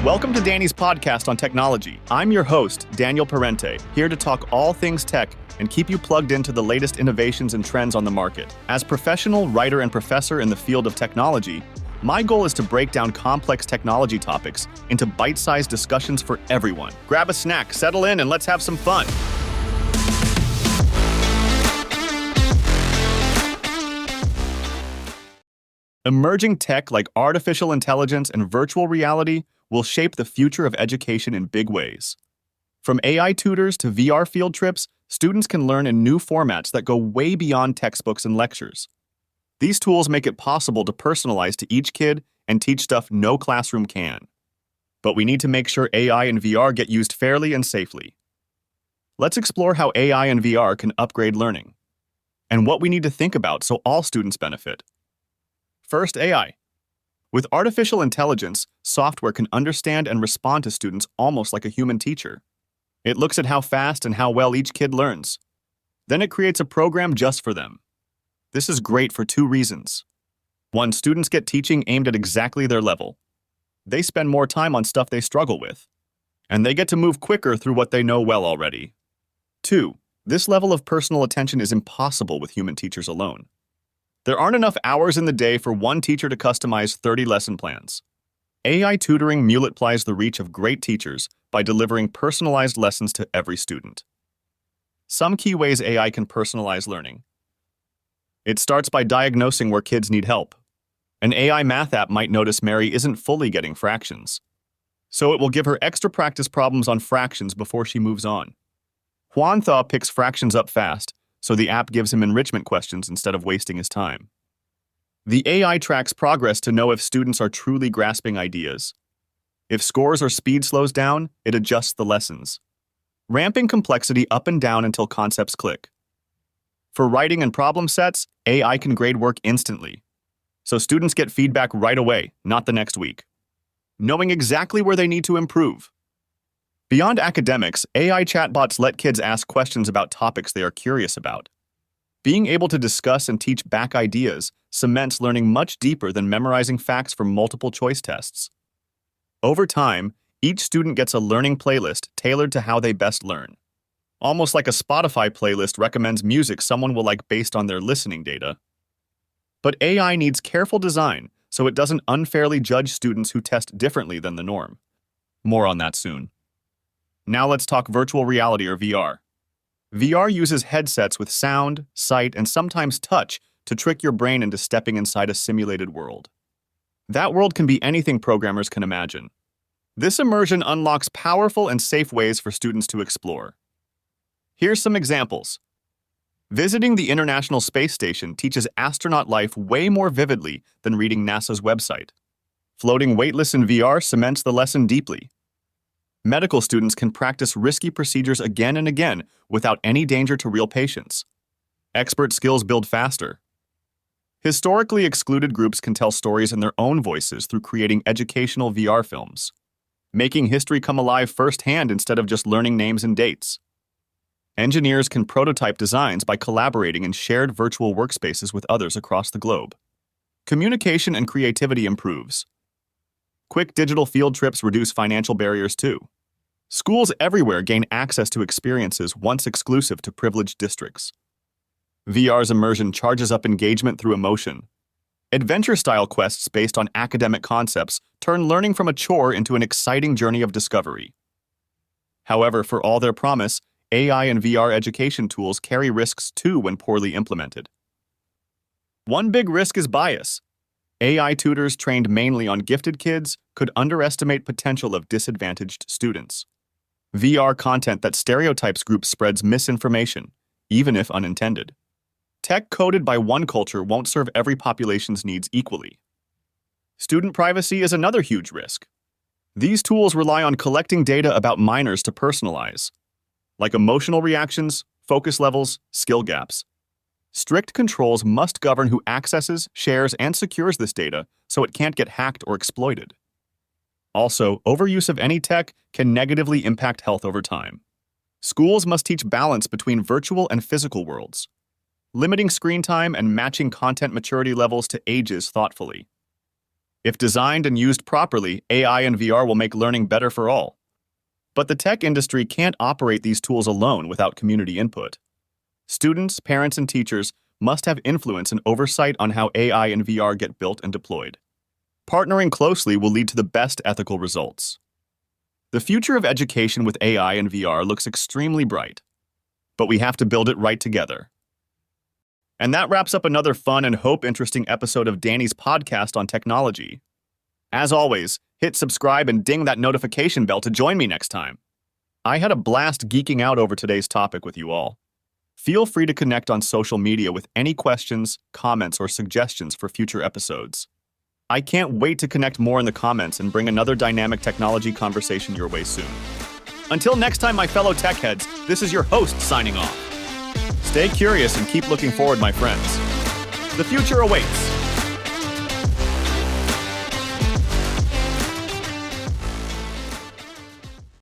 Welcome to Danny's podcast on technology. I'm your host, Daniel Parente, here to talk all things tech and keep you plugged into the latest innovations and trends on the market. As professional writer and professor in the field of technology, my goal is to break down complex technology topics into bite-sized discussions for everyone. Grab a snack, settle in, and let's have some fun. Emerging tech like artificial intelligence and virtual reality will shape the future of education in big ways. From AI tutors to VR field trips, students can learn in new formats that go way beyond textbooks and lectures. These tools make it possible to personalize to each kid and teach stuff no classroom can. But we need to make sure AI and VR get used fairly and safely. Let's explore how AI and VR can upgrade learning, and what we need to think about so all students benefit. First, AI. With artificial intelligence, software can understand and respond to students almost like a human teacher. It looks at how fast and how well each kid learns. Then it creates a program just for them. This is great for two reasons. One, students get teaching aimed at exactly their level. They spend more time on stuff they struggle with, and they get to move quicker through what they know well already. Two, this level of personal attention is impossible with human teachers alone. There aren't enough hours in the day for one teacher to customize 30 lesson plans. AI tutoring multiplies the reach of great teachers by delivering personalized lessons to every student. Some key ways AI can personalize learning. It starts by diagnosing where kids need help. An AI math app might notice Mary isn't fully getting fractions, so it will give her extra practice problems on fractions before she moves on. Juan Thaw picks fractions up fast, so the app gives him enrichment questions instead of wasting his time. The AI tracks progress to know if students are truly grasping ideas. If scores or speed slows down, it adjusts the lessons, ramping complexity up and down until concepts click. For writing and problem sets, AI can grade work instantly, so students get feedback right away, not the next week, knowing exactly where they need to improve. Beyond academics, AI chatbots let kids ask questions about topics they are curious about. Being able to discuss and teach back ideas cements learning much deeper than memorizing facts from multiple choice tests. Over time, each student gets a learning playlist tailored to how they best learn. Almost like a Spotify playlist recommends music someone will like based on their listening data. But AI needs careful design so it doesn't unfairly judge students who test differently than the norm. More on that soon. Now let's talk virtual reality or VR. VR uses headsets with sound, sight, and sometimes touch to trick your brain into stepping inside a simulated world. That world can be anything programmers can imagine. This immersion unlocks powerful and safe ways for students to explore. Here's some examples. Visiting the International Space Station teaches astronaut life way more vividly than reading NASA's website. Floating weightless in VR cements the lesson deeply. Medical students can practice risky procedures again and again without any danger to real patients. Expert skills build faster. Historically excluded groups can tell stories in their own voices through creating educational VR films, making history come alive firsthand instead of just learning names and dates. Engineers can prototype designs by collaborating in shared virtual workspaces with others across the globe. Communication and creativity improves. Quick digital field trips reduce financial barriers too. Schools everywhere gain access to experiences once exclusive to privileged districts. VR's immersion charges up engagement through emotion. Adventure-style quests based on academic concepts turn learning from a chore into an exciting journey of discovery. However, for all their promise, AI and VR education tools carry risks too when poorly implemented. One big risk is bias. AI tutors trained mainly on gifted kids could underestimate potential of disadvantaged students. VR content that stereotypes groups spreads misinformation, even if unintended. Tech coded by one culture won't serve every population's needs equally. Student privacy is another huge risk. These tools rely on collecting data about minors to personalize, like emotional reactions, focus levels, skill gaps. Strict controls must govern who accesses, shares, and secures this data so it can't get hacked or exploited. Also, overuse of any tech can negatively impact health over time. Schools must teach balance between virtual and physical worlds, limiting screen time and matching content maturity levels to ages thoughtfully. If designed and used properly, AI and VR will make learning better for all. But the tech industry can't operate these tools alone without community input. Students, parents, and teachers must have influence and oversight on how AI and VR get built and deployed. Partnering closely will lead to the best ethical results. The future of education with AI and VR looks extremely bright, but we have to build it right together. And that wraps up another fun and hope-interesting episode of Danny's podcast on technology. As always, hit subscribe and ding that notification bell to join me next time. I had a blast geeking out over today's topic with you all. Feel free to connect on social media with any questions, comments, or suggestions for future episodes. I can't wait to connect more in the comments and bring another dynamic technology conversation your way soon. Until next time, my fellow tech heads, this is your host signing off. Stay curious and keep looking forward, my friends. The future awaits.